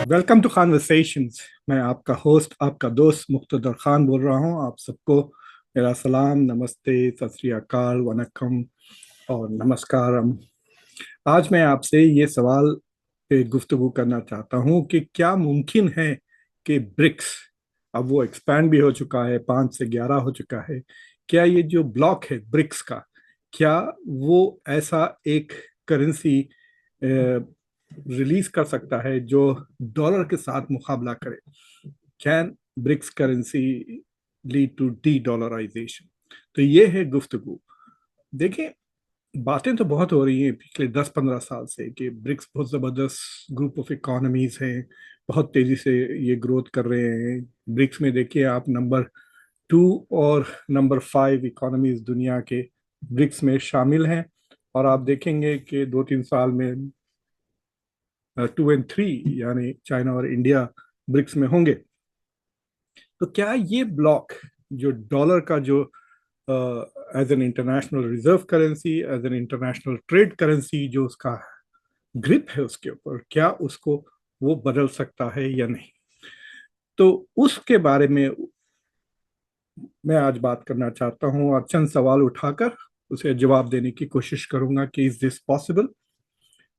Welcome to conversations. मैं आपका host, आपका दोस्त मुख्तदर खान बोल रहा हूँ। आप सबको मेरा सलाम, नमस्ते, सत श्री अकाल, वनक्कम और नमस्कारम। आज मैं आपसे ये सवाल पे गुफ्तगू करना चाहता हूँ कि क्या मुमकिन है कि ब्रिक्स, अब वो एक्सपैंड भी हो चुका है, 5 से 11 हो चुका है, क्या ये जो ब्लॉक है ब्रिक्स का, क्या वो ऐसा एक करेंसी रिलीज कर सकता है जो डॉलर के साथ मुकाबला करे? Can BRICS currency lead to dedollarization? तो ये है गुफ्तगू। देखिए, बातें तो बहुत हो रही हैं पिछले 10-15 साल से कि ब्रिक्स बहुत ज़बरदस्त ग्रुप ऑफ इकोनॉमीज हैं, बहुत तेज़ी से ये ग्रोथ कर रहे हैं। ब्रिक्स में देखिए आप, नंबर 2 और नंबर 5 इकोनॉमीज दुनिया के ब्रिक्स में शामिल हैं। और आप देखेंगे कि 2-3 साल में 2 और 3 यानी चाइना और इंडिया ब्रिक्स में होंगे। तो क्या ये ब्लॉक, जो डॉलर का जो as an international reserve currency, as an international trade currency, जो उसका ग्रिप है उसके ऊपर, क्या उसको वो बदल सकता है या नहीं? तो उसके बारे में मैं आज बात करना चाहता हूँ और चंद सवाल उठाकर उसे जवाब देने की कोशिश करूंगा कि इज दिस पॉसिबल।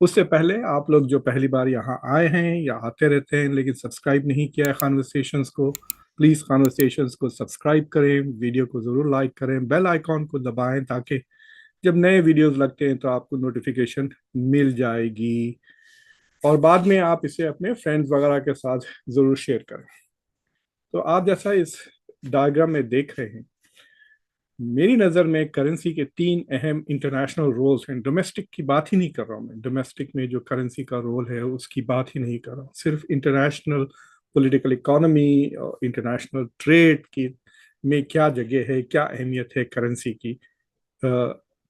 उससे पहले आप लोग जो पहली बार यहाँ आए हैं या आते रहते हैं लेकिन सब्सक्राइब नहीं किया है कॉन्वर्सेशंस को, प्लीज़ कॉन्वर्सेशंस को सब्सक्राइब करें, वीडियो को ज़रूर लाइक करें, बेल आइकॉन को दबाएं ताकि जब नए वीडियोस लगते हैं तो आपको नोटिफिकेशन मिल जाएगी। और बाद में आप इसे अपने फ्रेंड्स वगैरह के साथ ज़रूर शेयर करें। तो आप जैसा इस डायग्राम में देख रहे हैं, मेरी नज़र में करेंसी के 3 अहम इंटरनेशनल रोल्स हैं। डोमेस्टिक की बात ही नहीं कर रहा हूँ मैं, डोमेस्टिक में जो करेंसी का रोल है उसकी बात ही नहीं कर रहा हूँ, सिर्फ इंटरनेशनल पॉलिटिकल इकोनॉमी और इंटरनेशनल ट्रेड की में क्या जगह है, क्या अहमियत है करेंसी की,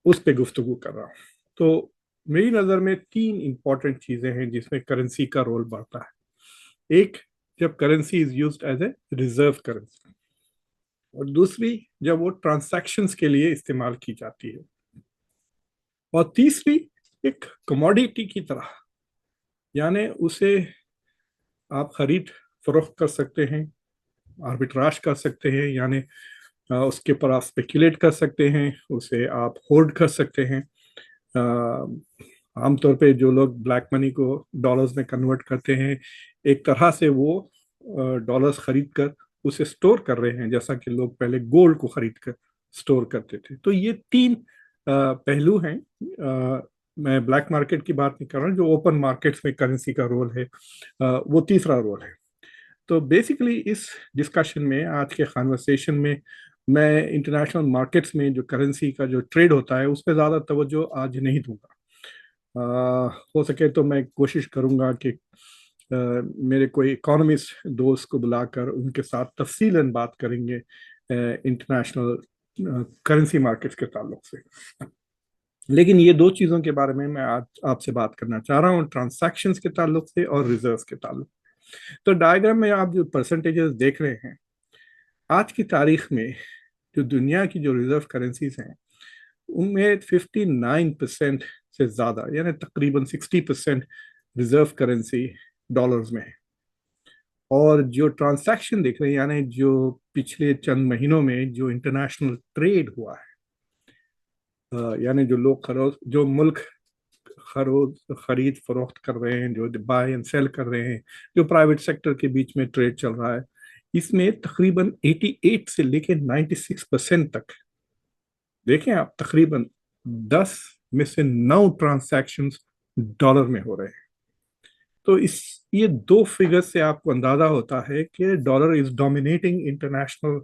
उस पर गुफ्तगू कर रहा हूँ। तो मेरी नज़र में 3 इंपॉर्टेंट चीज़ें हैं जिसमें करेंसी का रोल बढ़ता है। एक, जब currency is used as a reserve currency, और दूसरी, जब वो ट्रांसैक्शंस के लिए इस्तेमाल की जाती है, और तीसरी, एक कमोडिटी की तरह, यानी उसे आप खरीद फरोख्त कर सकते हैं, आर्बिट्राज कर सकते हैं, यानी उसके ऊपर आप स्पेकुलेट कर सकते हैं, उसे आप होल्ड कर सकते हैं। आमतौर पे जो लोग ब्लैक मनी को डॉलर्स में कन्वर्ट करते हैं, एक तरह से वो डॉलर्स खरीद कर उसे स्टोर कर रहे हैं, जैसा कि लोग पहले गोल्ड को खरीद कर स्टोर करते थे। तो ये 3 पहलू हैं। मैं ब्लैक मार्केट की बात नहीं कर रहा हूँ, जो ओपन मार्केट्स में करेंसी का रोल है, वो तीसरा रोल है। तो बेसिकली इस डिस्कशन में, आज के कन्वर्सेशन में, मैं इंटरनेशनल मार्केट्स में जो करेंसी का जो ट्रेड होता है उस पर ज़्यादा तवज्जो आज नहीं दूंगा। हो सके तो मैं कोशिश करूंगा कि मेरे कोई इकोनॉमिस्ट दोस्त को बुलाकर उनके साथ तफसीलन बात करेंगे इंटरनेशनल करेंसी मार्केट्स के ताल्लुक से। लेकिन ये 2 चीज़ों के बारे में मैं आज आपसे बात करना चाह रहा हूँ, ट्रांसैक्शंस के ताल्लुक से और रिजर्व्स के ताल्लुक। तो डायग्राम में आप जो परसेंटेजेस देख रहे हैं, आज की तारीख में जो दुनिया की जो रिजर्व करेंसीज हैं उनमें 59% से ज़्यादा, यानी तकरीबन 60% रिजर्व करेंसी डॉलर्स में है। और जो ट्रांसैक्शन देख रहे हैं, यानी जो पिछले चंद महीनों में जो इंटरनेशनल ट्रेड हुआ है, यानी जो लोग जो मुल्क खरीद फरोख्त कर रहे हैं, जो बाय एंड सेल कर रहे हैं, जो प्राइवेट सेक्टर के बीच में ट्रेड चल रहा है, इसमें तकरीबन 88 से लेकर 96% तक, देखें आप, तकरीबन 10 में से 9 ट्रांसैक्शंस डॉलर में हो रहे हैं। तो इस ये 2 फिगर से आपको अंदाजा होता है कि डॉलर इज डोमिनेटिंग इंटरनेशनल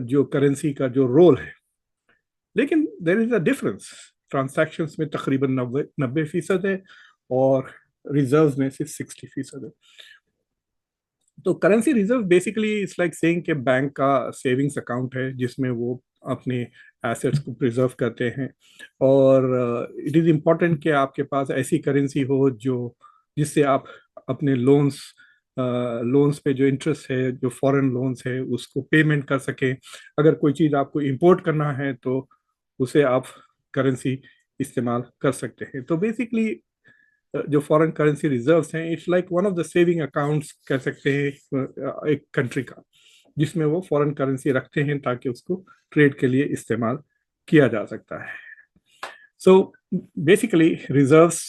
जो करेंसी का जो रोल है। लेकिन there is a difference, transactions में तकरीबन 90% है और रिजर्व में सिर्फ 60% है। तो currency reserve basically it's like saying कि बैंक का सेविंग्स अकाउंट है जिसमें वो अपने एसेट्स को प्रिजर्व करते हैं। और इट इज़ इम्पॉर्टेंट कि आपके पास ऐसी करेंसी हो जो जिससे आप अपने लोन्स पे जो इंटरेस्ट है, जो फॉरेन लोन्स है, उसको पेमेंट कर सकें। अगर कोई चीज़ आपको इंपोर्ट करना है तो उसे आप करेंसी इस्तेमाल कर सकते हैं। तो बेसिकली जो फॉरेन करेंसी रिजर्व्स हैं, it's like one of the saving accounts कह सकते हैं एक कंट्री का, जिसमें वो फॉरेन करेंसी रखते हैं ताकि उसको ट्रेड के लिए इस्तेमाल किया जा सकता है. So basically reserves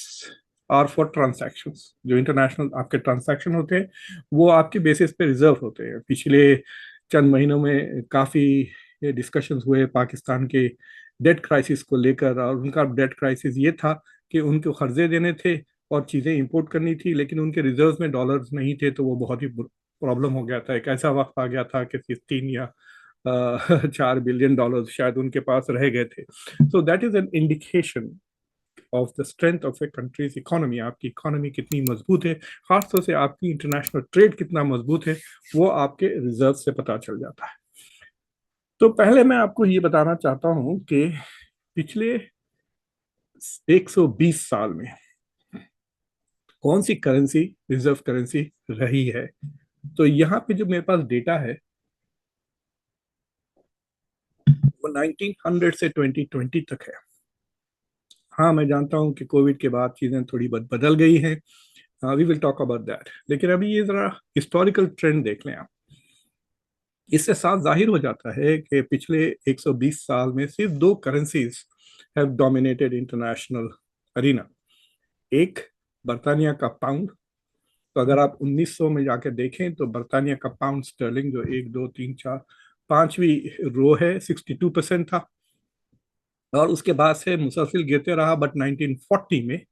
are for transactions. जो इंटरनेशनल आपके ट्रांजैक्शन होते हैं वो आपके बेसिस पे रिजर्व होते हैं. पिछले चंद महीनों में काफ़ी डिस्कशंस हुए पाकिस्तान के डेट क्राइसिस को लेकर, और उनका डेट क्राइसिस ये था कि उनको कर्जे देने थे और चीज़ें इंपोर्ट करनी थी, लेकिन उनके रिजर्व में डॉलर्स नहीं थे, तो वो बहुत ही प्रॉब्लम हो गया था. एक ऐसा वक्त आ गया था कि 3 या 4 बिलियन डॉलर शायद उनके पास रह गए थे. So that is an indication of the strength of A countries economy. आपकी इकोनॉमी कितनी मजबूत है, खासतौर से आपकी इंटरनेशनल ट्रेड कितना मजबूत है, वो आपके रिजर्व से पता चल जाता है. तो पहले मैं आपको ये बताना चाहता हूं कि पिछले 120 साल में कौन सी करेंसी रिजर्व करेंसी रही है. तो यहाँ पे जो मेरे पास डेटा है वो 1900 से 2020 तक है. हाँ, मैं जानता हूँ कि कोविड के बाद चीज़ें थोड़ी बदल गई हैं, we will talk about that. लेकिन अभी ये ज़रा हिस्टोरिकल ट्रेंड देख लें आप. इससे साफ जाहिर हो जाता है कि पिछले 120 साल में सिर्फ दो currencies have dominated international arena. एक बर्तानिया का पाउंड. तो अगर आप 1900 में जाके देखें तो बर्तानिया का पाउंड स्टर्लिंग जो 1 2 3 4 5वीं रो है 62% था, और उसके बाद से मुसलसिल गिरते रहा. बट 1940 में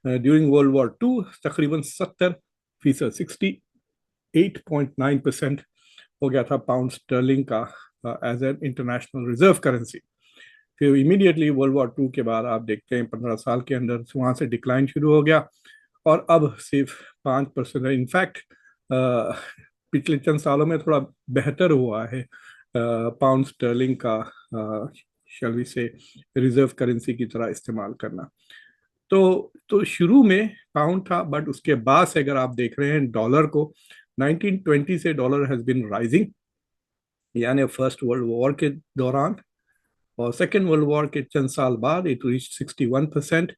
ड्यूरिंग वर्ल्ड वॉर टू तकरीबन 70%, 68.9% हो गया था पाउंड स्टर्लिंग का as an international reserve currency. फिर इमीडिएटली वर्ल्ड वॉर टू के बाद आप देखते हैं 15 साल के अंदर वहाँ से डिक्लाइन शुरू हो गया, और अब सिर्फ 5% है. इनफैक्ट पिछले चंद सालों में थोड़ा बेहतर हुआ है पाउंड स्टर्लिंग का शैल से रिजर्व करेंसी की तरह इस्तेमाल करना. तो शुरू में पाउंड था, बट उसके बाद से अगर आप देख रहे हैं डॉलर को, 1920 से डॉलर हैज बीन राइजिंग, यानी फर्स्ट वर्ल्ड वॉर के दौरान और सेकेंड वर्ल्ड वॉर के चंद साल बाद इट रीच 61%,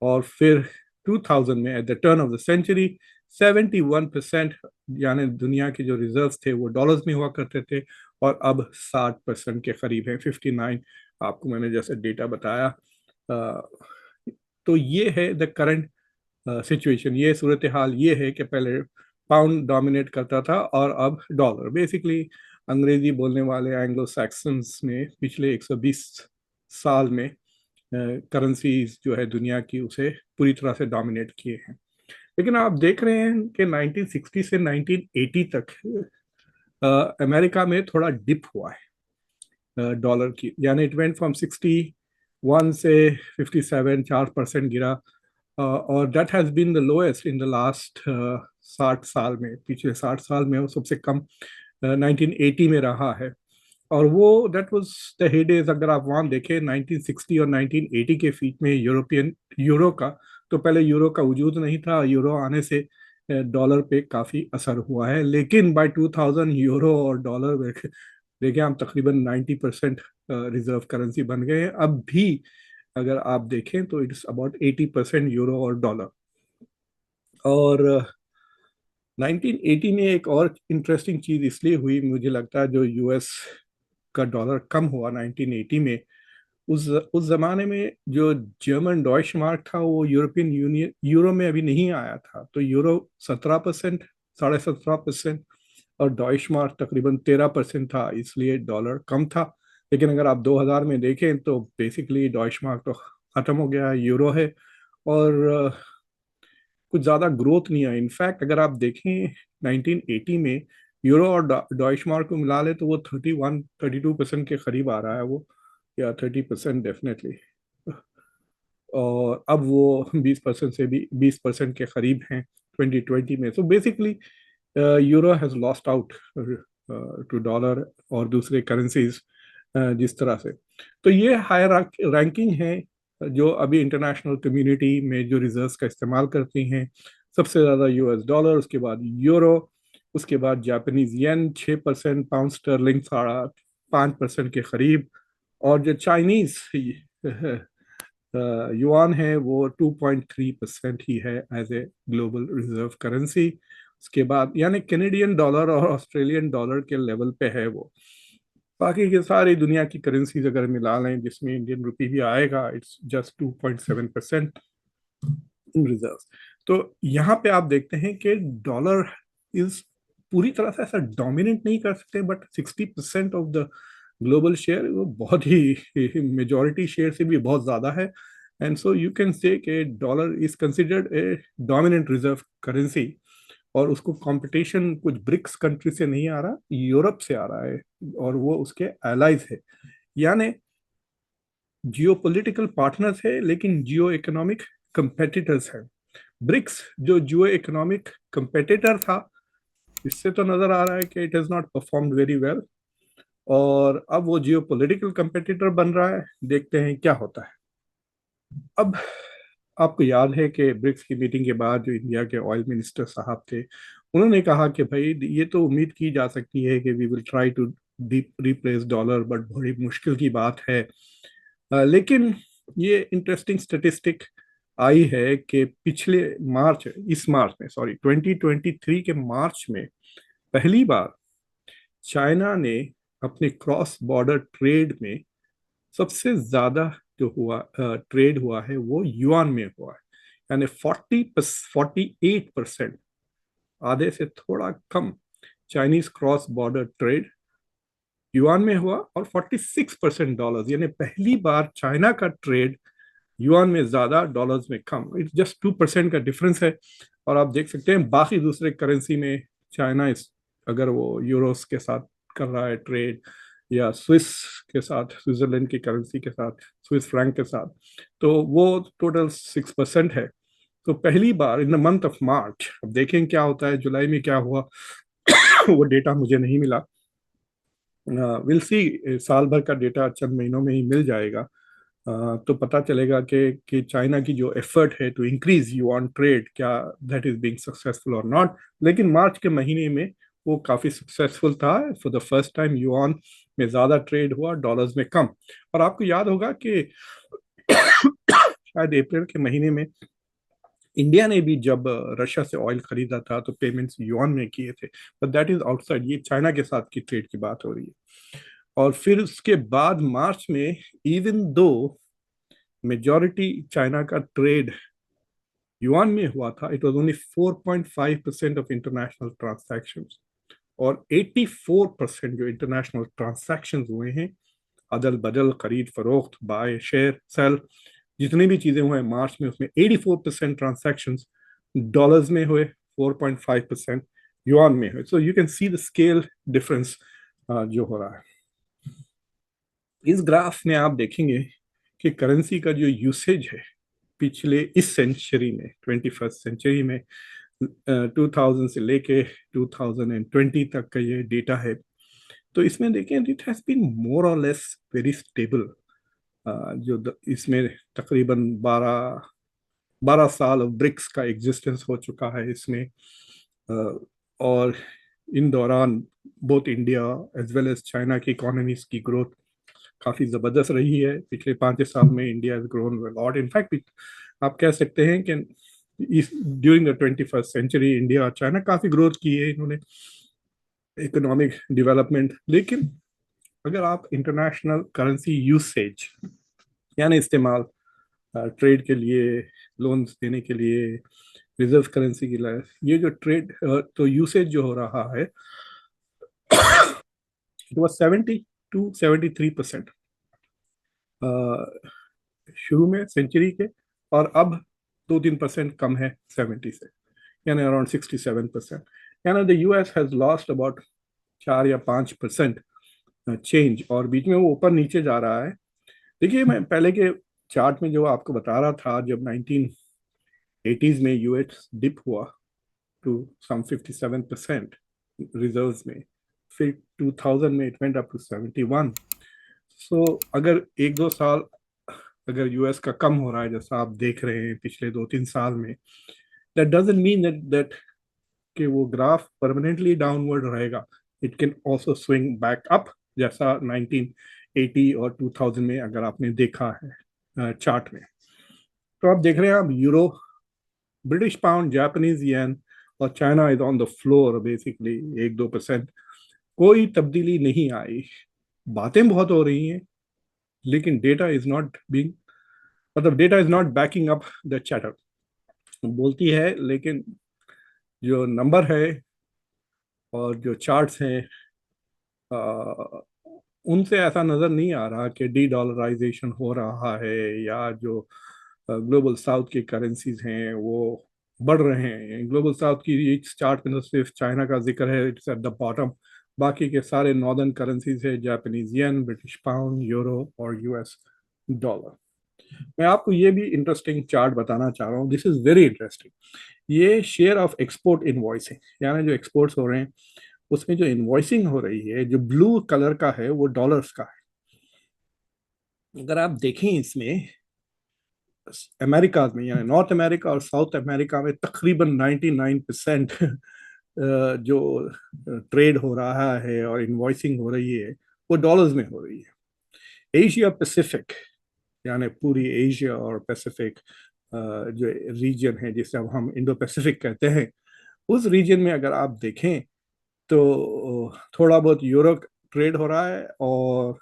और फिर 2000 में at the turn of the century 71%, यानी दुनिया के जो रिजर्व थे वो डॉलर्स में हुआ करते थे, और अब 60% के करीब है, 59 आपको मैंने जैसे डेटा बताया. तो ये है द करंट सिचुएशन. ये सूरत हाल ये है कि पहले पाउंड डोमिनेट करता था और अब डॉलर. बेसिकली अंग्रेजी बोलने वाले एंग्लो सैक्सन्स ने पिछले 120 साल में करेंसीज जो है दुनिया की उसे पूरी तरह से डोमिनेट किए हैं. लेकिन आप देख रहे हैं कि 1960 से 1980 तक अमेरिका में थोड़ा डिप हुआ है डॉलर की, यानी इट वेंट फ्रॉम 61 से 57, 4% गिरा, और that has been the lowest in the last 60 साल में. पिछले 60 साल में वो सबसे कम 1980 में रहा है, और वो दैट वाज द हेडेज. अगर आप वहाँ देखें 1960 और 1980 के बीच में यूरोपियन यूरो का, तो पहले यूरो का वजूद नहीं था. यूरो आने से डॉलर पे काफ़ी असर हुआ है, लेकिन बाय 2000 यूरो और डॉलर देखिए हम तकरीबन 90% रिजर्व करेंसी बन गए हैं. अब भी अगर आप देखें तो इट्स अबाउट 80% यूरो और डॉलर. और 1980 में एक और इंटरेस्टिंग चीज़ इसलिए हुई मुझे लगता है, जो यूएस का डॉलर कम हुआ 1980 में. उस ज़माने में जो जर्मन डॉइश मार्क था वो यूरोपियन यूनियन यूरो में अभी नहीं आया था, तो यूरो 17%, 17.5%, और डॉइश मार्क तकरीबन 13% था, इसलिए डॉलर कम था. लेकिन अगर आप 2000 में देखें तो बेसिकली डॉइश मार्क तो ख़त्म हो गया, यूरो है, और कुछ ज़्यादा ग्रोथ नहीं है. इनफैक्ट अगर आप देखें 1980 में यूरो और डॉइश मार्क को मिला ले तो वो 32% के करीब आ रहा है वो, या 30% डेफिनेटली, और अब वो 20% से भी 20% के करीब हैं 2020 में. So basically euro has lost out to dollar और दूसरे करेंसीज जिस तरह से. तो ये हायर रैंकिंग है जो अभी इंटरनेशनल कम्युनिटी में जो रिजर्व्स का इस्तेमाल करती हैं. सबसे ज़्यादा यूएस डॉलर, उसके बाद यूरो, उसके बाद जापानीज येन 6%, पाउंड स्टर्लिंग 5.5% के करीब, और जो चाइनीज युआन है वो 2.3% ही है as a global reserve currency. उसके बाद यानी कैनेडियन डॉलर और ऑस्ट्रेलियन डॉलर के लेवल पे है वो। बाकी की सारी दुनिया की करेंसीज अगर मिला लें जिसमें इंडियन रुपी भी आएगा, इट्स जस्ट 2.7% इन रिजर्व। तो यहाँ पे आप देखते हैं कि डॉलर इज पूरी तरह से ऐसा डोमिनेट नहीं कर सकते, but 60% of the global share वो बहुत ही मेजॉरिटी शेयर से भी बहुत ज्यादा है। And so you can say कि dollar is considered a dominant reserve currency, और उसको कंपटीशन कुछ ब्रिक्स कंट्री से नहीं आ रहा, यूरोप से आ रहा है, और वो उसके एलाइज है। यानी जियो पॉलिटिकल पार्टनर्स है लेकिन जियो इकोनॉमिक कंपेटिटर्स है। ब्रिक्स जो जियो इकोनॉमिक कंपेटिटर था, इससे तो नजर आ रहा है कि it has not performed very well, और अब वो जियो पॉलिटिकल कंपेटिटर बन रहा है। देखते हैं क्या होता है। अब आपको याद है कि ब्रिक्स की मीटिंग के बाद जो इंडिया के ऑयल मिनिस्टर साहब थे, उन्होंने कहा कि भाई ये तो उम्मीद की जा सकती है कि we will try to replace dollar, but बड़ी मुश्किल की बात है। लेकिन ये इंटरेस्टिंग स्टेटिस्टिक आई है कि इस मार्च में, सॉरी 2023 के मार्च में पहली बार चाइना ने अपने क्रॉस बॉर्डर ट्रेड में सबसे ज्यादा जो हुआ ट्रेड हुआ है वो युआन में हुआ है। यानी 48%, आधे से थोड़ा कम Chinese cross border trade yuan में हुआ, और 46% डॉलर्स, यानी पहली बार चाइना का ट्रेड युआन में ज्यादा डॉलर्स में कम। इट्स जस्ट 2% का डिफरेंस है। और आप देख सकते हैं बाकी दूसरे करेंसी में चाइना इस अगर वो यूरोस के साथ कर रहा है ट्रेड, या स्विस के साथ, स्विट्जरलैंड की करेंसी के साथ, स्विस फ्रैंक के साथ, तो वो टोटल 6% है। तो पहली बार in the month of March, अब देखें क्या होता है, जुलाई में क्या हुआ वो डेटा मुझे नहीं मिला। विल सी, साल भर का डेटा चंद महीनों में ही मिल जाएगा। तो पता चलेगा कि चाइना की जो एफर्ट है टू इंक्रीज युआन ट्रेड, क्या दैट इज बीइंग सक्सेसफुल और नॉट। लेकिन मार्च के महीने में वो काफी सक्सेसफुल था। For the first time yuan में ज्यादा ट्रेड हुआ, डॉलर्स में कम। और आपको याद होगा कि शायद अप्रैल के महीने में इंडिया ने भी जब रशिया से ऑयल खरीदा था तो पेमेंट्स युआन में किए थे, बट दैट इज आउटसाइड, ये चाइना के साथ की ट्रेड की बात हो रही है। और फिर उसके बाद मार्च में, इवन दो मेजॉरिटी चाइना का ट्रेड युआन में हुआ था, it was only 4.5% of international transactions. और 84% जो इंटरनेशनल ट्रांजैक्शंस हुए हैं, अदल बदल, खरीद फरोख्त, बाय, शेयर, सेल, जितनी भी चीजें हुए मार्च में, उसमें 84% ट्रांजैक्शंस डॉलर्स में हुए, 4.5% युआन में हुए। So you can see the scale difference जो हो रहा है। इस ग्राफ में आप देखेंगे कि करेंसी का जो यूसेज है पिछले इस सेंचुरी में, 21st सेंचुरी में, 2000 से लेके 2020 तक का ये डेटा है। तो इसमें देखें, इट हैज बीन मोर और लेस वेरी स्टेबल। इसमें तकरीबन 12 साल ब्रिक्स का एग्जिस्टेंस हो चुका है इसमें। और इन दौरान both India as well as China की इकोनॉमीज की ग्रोथ काफी जबरदस्त रही है। पिछले 5 साल में India has grown lot. In fact आप कह सकते हैं कि during the 21st century India और चाइना काफी ग्रोथ की है इन्होंने, इकोनॉमिक डेवलपमेंट। लेकिन अगर आप इंटरनेशनल करेंसी यूसेज यानी इस्तेमाल, ट्रेड के लिए, लोन्स देने के लिए, रिजर्व करेंसी के लिए, ये जो ट्रेड तो यूसेज जो हो रहा है, इट वाज 70 to 73% शुरू में सेंचुरी के, और अब 2-3% कम है 70 से, यानी अराउंड 67%। यानी the US has lost about 4 या 5% चेंज, और बीच में वो ऊपर नीचे जा रहा है। देखिए, मैं पहले के चार्ट में जो आपको बता रहा था, जब 1980s में यूएस डिप हुआ टू सम 57% रिजर्व्स में, फिर 2000 में इट वेंट अप टू 71। सो अगर 1-2 साल अगर यूएस का कम हो रहा है जैसा आप देख रहे हैं पिछले 2-3 साल में, दैट डजंट मीन दैट कि वो ग्राफ परमानेंटली डाउनवर्ड रहेगा। It can also swing back up, जैसा 1980 और 2000 में अगर आपने देखा है चार्ट में। तो आप देख रहे हैं, आप euro, British pound, Japanese yen और China is on the floor basically, 1-2%। कोई तब्दीली नहीं आई। बातें बहुत हो रही हैं, लेकिन डेटा इज नॉट बीइंग, मतलब data is not banking up the chatter. बोलती है, लेकिन जो नंबर है और जो चार्ट्स हैं, आ, उनसे ऐसा नजर नहीं आ रहा कि डी डॉलराइजेशन हो रहा है, या जो ग्लोबल साउथ की करेंसीज हैं वो बढ़ रहे हैं। ग्लोबल साउथ की इस चार्ट में तो सिर्फ चाइना का जिक्र है, इट्स एट द बॉटम। बाकी के सारे नॉर्दर्न करेंसीज है, Japanese yen, British pound, euro और यूएस डॉलर। मैं आपको ये भी इंटरेस्टिंग चार्ट बताना चाह रहा हूँ, दिस इज वेरी इंटरेस्टिंग। ये शेयर ऑफ एक्सपोर्ट इनवॉइसिंग, यानी जो एक्सपोर्ट्स हो रहे हैं उसमें जो इनवॉइसिंग हो रही है, जो ब्लू कलर का है वो डॉलर्स का है। अगर आप देखें इसमें, अमेरिका में यानी नॉर्थ अमेरिका और साउथ अमेरिका में तकरीबन 99% जो ट्रेड हो रहा है और इनवॉइसिंग हो रही है वो डॉलर्स में हो रही है। एशिया पैसिफिक, यानी पूरी एशिया और पैसिफिक जो रीजन है, जिसे अब हम इंडो पैसिफिक कहते हैं, उस रीजन में अगर आप देखें तो थोड़ा बहुत यूरो ट्रेड हो रहा है, और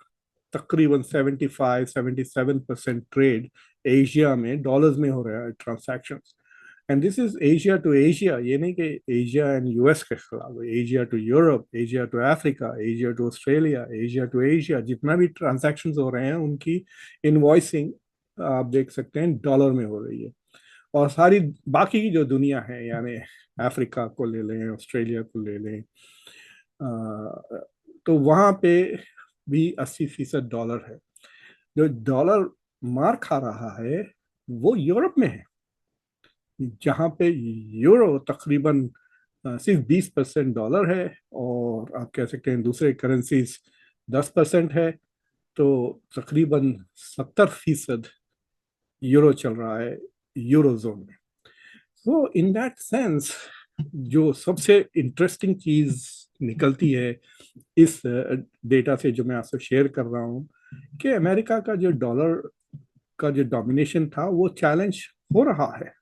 तकरीबन 75-77% ट्रेड एशिया में डॉलर्स में हो रहा है transaction. And this is Asia to Asia, ये नहीं कि एशिया एंड यूएस के खिलाफ, Asia to Europe, Asia to Africa, Asia to Australia, Asia to Asia, जितना भी ट्रांसैक्शन हो रहे हैं उनकी इनवॉइसिंग आप देख सकते हैं डॉलर में हो रही है। और सारी बाकी की जो दुनिया है, यानी अफ्रीका को ले लें, ऑस्ट्रेलिया को ले लें, तो वहाँ पे भी 80% डॉलर है। जो डॉलर मार खा रहा है वो यूरोप में है, जहाँ पे यूरो तकरीबन सिर्फ 20% डॉलर है, और आप कह सकते हैं दूसरे करेंसीज 10% है। तो तकरीबन 70% यूरो चल रहा है यूरो जोन में। तो इन दैट सेंस, जो सबसे इंटरेस्टिंग चीज निकलती है इस डेटा से जो मैं आपसे शेयर कर रहा हूँ, कि अमेरिका का जो डॉलर का जो डोमिनेशन था वो चैलेंज हो रहा है,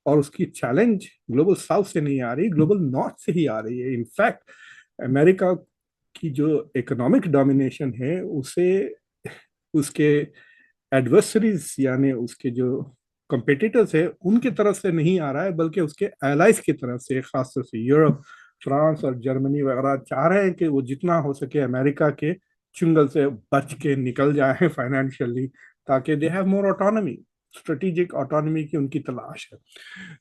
और उसकी चैलेंज ग्लोबल साउथ से नहीं आ रही, ग्लोबल नॉर्थ से ही आ रही है। इनफैक्ट अमेरिका की जो इकोनॉमिक डोमिनेशन है उसे उसके एडवर्सरीज, यानी उसके जो कंपिटिटर्स है उनकी तरफ से नहीं आ रहा है, बल्कि उसके एलाइज की तरफ से, खासतौर से यूरोप, फ्रांस और जर्मनी वगैरह चाह रहे हैं कि वो जितना हो सके अमेरिका के चुंगल से बच के निकल जाए फाइनेंशियली, ताकि they have more autonomy, strategic autonomy की उनकी तलाश है।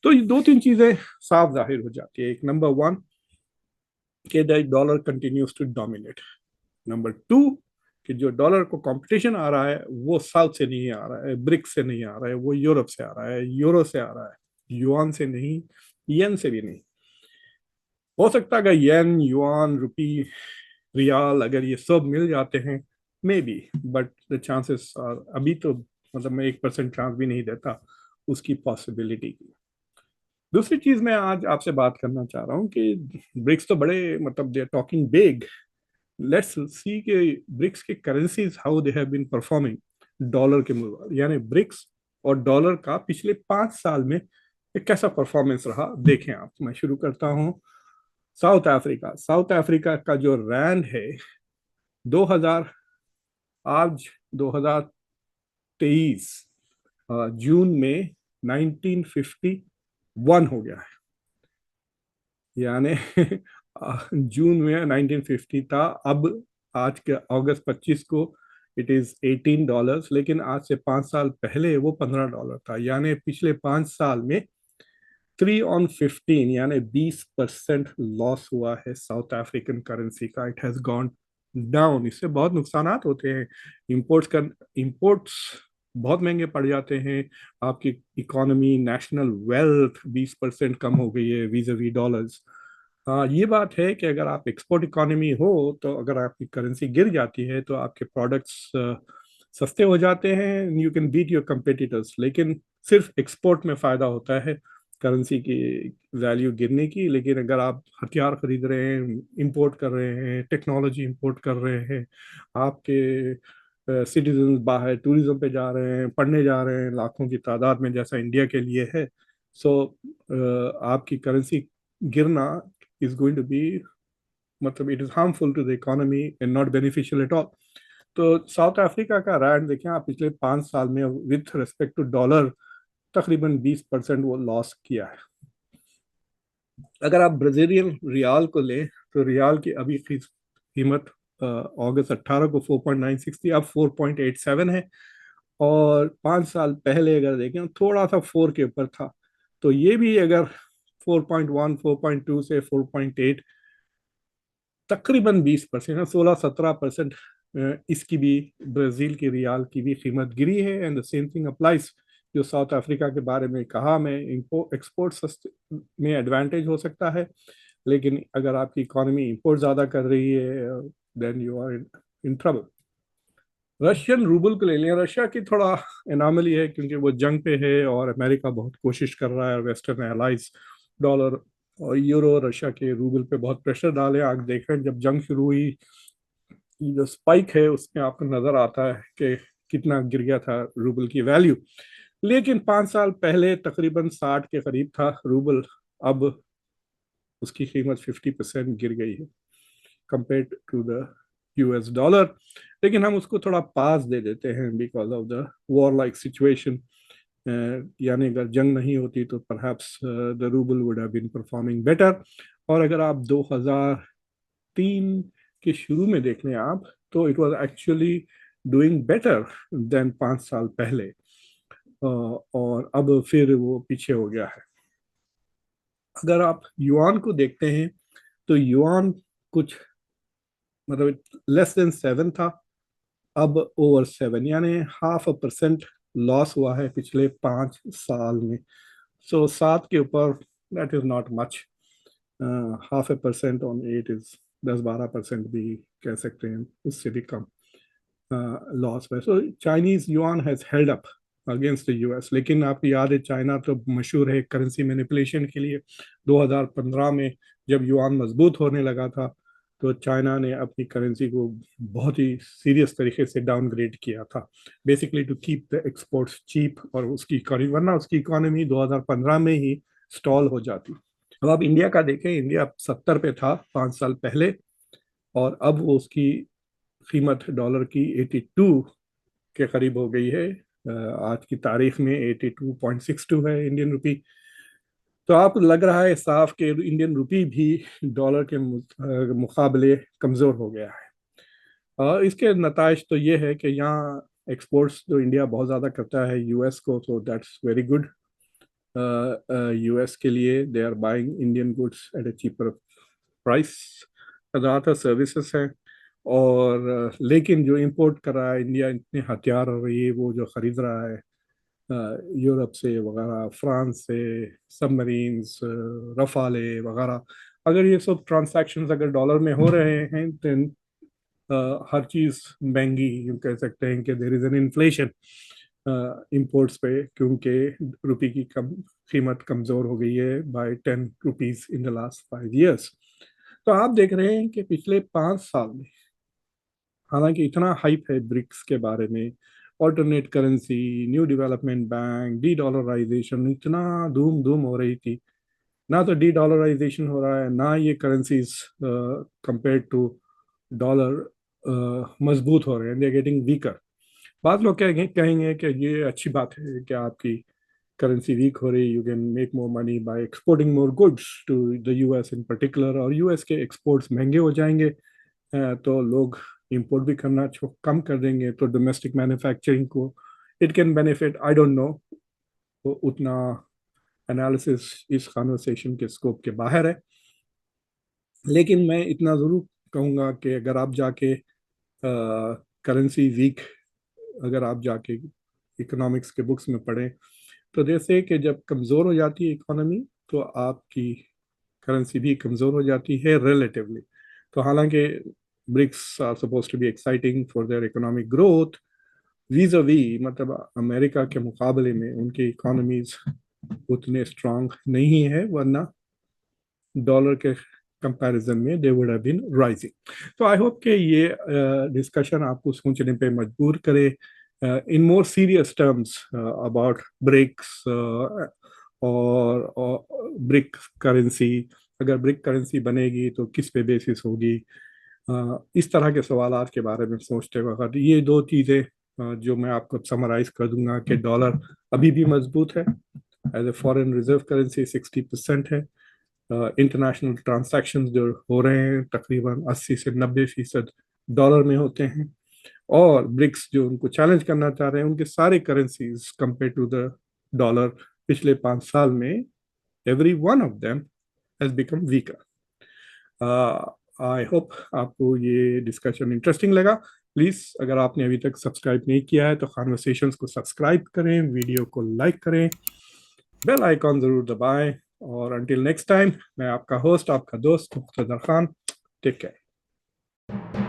तो ये 2-3 चीजें साफ जाहिर हो जाती है। एक, नंबर 1 कि the dollar continues to dominate. Number 2 कि जो डॉलर को कंपटीशन आ रहा है वो साउथ से नहीं आ रहा है, ब्रिक्स से नहीं आ रहा है, वो यूरोप से आ रहा है, यूरो से आ रहा है, युआन से नहीं, येन से भी नहीं। हो सकता है कि येन, युआन, रुपी, रियाल अगर ये सब मिल जाते हैं, maybe, but the chances are, अभी तो मतलब मैं 1% चांस भी नहीं देता उसकी पॉसिबिलिटी की। दूसरी चीज मैं आज आपसे बात करना चाह रहा हूँ कि ब्रिक्स तो बड़े, मतलब they are talking big, let's see के ब्रिक्स के currencies how they have been performing dollar के मुकाबले, यानी ब्रिक्स और डॉलर का पिछले 5 साल में एक कैसा परफॉर्मेंस रहा, देखें आप। मैं शुरू करता हूँ साउथ अफ्रीका। साउथ अफ्रीका का जो रैंड है 2000, आज 2023 जून में 1951 हो गया है, यानी जून में 1950 था, अब आज के अगस्त 25 को इट इज $18, लेकिन आज से 5 साल पहले वो $15 था। यानी पिछले 5 साल में 3/15 यानी 20% लॉस हुआ है साउथ अफ्रीकन करेंसी का। It has gone down. इससे बहुत नुकसान होते हैं। इंपोर्ट्स बहुत महंगे पड़ जाते हैं, आपकी इकोनॉमी, नेशनल वेल्थ 20% कम हो गई है वीज़ वी डॉलर्स। ये बात है कि अगर आप एक्सपोर्ट इकोनॉमी हो तो अगर आपकी करेंसी गिर जाती है तो आपके प्रोडक्ट्स सस्ते हो जाते हैं, you can beat your competitors. लेकिन सिर्फ एक्सपोर्ट में फ़ायदा होता है करेंसी की वैल्यू गिरने की। लेकिन अगर आप हथियार खरीद रहे हैं, इंपोर्ट कर रहे हैं, टेक्नोलॉजी इंपोर्ट कर रहे हैं, आपके सिटीजन बाहर टूरिज्म पे जा रहे हैं, पढ़ने जा रहे हैं लाखों की तादाद में, जैसा इंडिया के लिए है। सो आपकी करेंसी गिरना इज गोइंग टू बी, मतलब it is harmful to the economy and not beneficial at all. तो साउथ अफ्रीका का रैंड देखें आप, पिछले 5 साल में विथ रिस्पेक्ट टू डॉलर तकरीबन 20% वो लॉस किया है। अगर आप ब्राजीलियन रियाल को लें तो रियाल की अभी कीमत अगस्त 18 को 4.96 थी, अब 4.87 है। और 5 साल पहले अगर देखें थोड़ा सा 4 के ऊपर था। तो ये भी अगर 4.1 4.2 से 4.8, तकरीबन 20%, 16-17% इसकी भी, ब्राजील की रियाल की भी कीमत गिरी है। And the same thing applies जो साउथ अफ्रीका के बारे में कहा मैं, एक्सपोर्ट सस्ते में एडवांटेज हो सकता है, लेकिन अगर आपकी इकोनॉमी इंपोर्ट ज़्यादा कर रही है then you are in trouble. Russian rouble को ले लिया, रशिया की थोड़ा एनामली है क्योंकि वो जंग पे है और अमेरिका बहुत कोशिश कर रहा है, वेस्टर्न एलाइज डॉलर और यूरो रशिया के रूबल पे बहुत प्रेशर डाले। आप देख रहे हैं जब जंग शुरू हुई, ये जो स्पाइक है उसमें आपको नजर आता है कि कितना गिर गया था रूबल की वैल्यू। लेकिन 5 साल पहले तकरीबन 60 के करीब था रूबल, अब उसकी कीमत 50% गिर गई है compare to the US dollar. लेकिन हम उसको थोड़ा पास दे देते हैं because of the war like situation. यानी अगर जंग नहीं होती तो perhaps the rouble would have been performing better. और अगर आप 2003 के शुरू में देख लें आप, तो it was actually doing better than 5 साल पहले, और अब फिर वो पीछे हो गया है। अगर आप युआन को देखते हैं तो युआन कुछ, मतलब लेस देन 7 था, अब ओवर 7, यानी 0.5% लॉस हुआ है पिछले 5 साल में। सो 7 के ऊपर that is not much, 0.5% on 8 is 10-12% भी कह सकते हैं, उससे भी कम लॉस है। So Chinese yuan has held up against the US. लेकिन आपको याद है चाइना तो मशहूर है करेंसी मैनिपुलेशन के लिए। 2015 में जब युआन मजबूत होने लगा था तो चाइना ने अपनी करेंसी को बहुत ही सीरियस तरीके से डाउनग्रेड किया था, basically to keep the exports cheap, और उसकी वरना उसकी इकोनॉमी 2015 में ही स्टॉल हो जाती। अब आप इंडिया का देखें, इंडिया 70 पे था 5 साल पहले, और अब वो उसकी कीमत डॉलर की 82 के करीब हो गई है। आज की तारीख में 82.62 है इंडियन रुपी। तो आप लग रहा है साफ कि इंडियन रुपी भी डॉलर के मुकाबले कमज़ोर हो गया है। और इसके नताइज तो ये है कि यहाँ एक्सपोर्ट्स जो इंडिया बहुत ज़्यादा करता है यूएस को, तो दैट्स वेरी गुड। यूएस के लिए they are buying Indian goods at a cheaper price. ज़्यादातर सर्विसेज हैं। और लेकिन जो इंपोर्ट कर रहा है इंडिया, इतने हथियार और ये वो जो खरीद रहा है यूरोप से वगैरह, फ्रांस से सबमरीन्स, रफाले वगैरह, अगर ये सब ट्रांसैक्शंस अगर डॉलर में हो रहे हैं तो हर चीज़ महंगी, यूँ कह सकते हैं कि there is an inflation imports पे, क्योंकि रुपये की कीमत कमज़ोर हो गई है by 10 rupees in the last 5 years। तो आप देख रहे हैं कि पिछले 5 साल में, हालांकि इतना हाइप है ब्रिक्स के बारे में, alternate currency, new development bank, dedollarization, इतना धूम धूम हो रही थी, ना तो डी डॉलराइजेशन हो रहा है ना ये करेंसीज कंपेयर टू डॉलर मजबूत हो रहे हैं, दे गेटिंग वीकर। बाद लोग कहेंगे कि ये अच्छी बात है कि आपकी करेंसी वीक हो रही, you can make more money by exporting more goods to the US in particular, और यूएस के एक्सपोर्ट्स महंगे हो जाएंगे तो लोग इंपोर्ट भी करना कम कर देंगे, तो डोमेस्टिक मैन्युफैक्चरिंग को it can benefit. I don't know, तो उतना एनालिसिस इस कॉन्वर्सेशन के स्कोप के बाहर है। लेकिन मैं इतना ज़रूर कहूँगा कि अगर आप जाके करेंसी वीक, अगर आप जाके इकोनॉमिक्स के बुक्स में पढ़ें तो जैसे कि जब कमज़ोर हो जाती है इकोनॉमी तो आपकी करेंसी भी कमज़ोर हो जाती है रिलेटिवली। तो हालांकि BRICS are suppose to be exciting for their economic growth, vis-a-vis मतलब अमेरिका के मुकाबले में उनकी इकोनॉमीज उतने स्ट्रांग नहीं है, वरना डॉलर के comparison में they would have been rising. So I hope کہ یہ discussion آپ کو سوچنے پہ مجبور کرے in more serious terms about BRICS اور BRIC currency. اگر BRIC currency بنے گی تو کس پہ بیسس ہوگی, اس طرح کے سوالات کے بارے میں سوچتے وقت یہ دو چیزیں جو میں آپ کو سمرائز کر دوں گا کہ ڈالر ابھی بھی مضبوط ہے as a foreign reserve currency 60% ہے, انٹرنیشنل ٹرانزیکشنز جو ہو رہے ہیں تقریباً 80 سے 90% ڈالر میں ہوتے ہیں, اور برکس جو ان کو چیلنج کرنا چاہ رہے ہیں ان کے سارے currencies compare to the dollar پچھلے 5 سال میں every one of them has become weaker. I hope آپ کو یہ ڈسکشن انٹرسٹنگ لگا. پلیز اگر آپ نے ابھی تک سبسکرائب نہیں کیا ہے تو خانورسیشنز کو سبسکرائب کریں, ویڈیو کو لائک کریں, بیل آئیکن ضرور دبائیں, اور انٹل نیکسٹ ٹائم میں آپ کا ہوسٹ, آپ کا دوست مقتدر خان. Take care.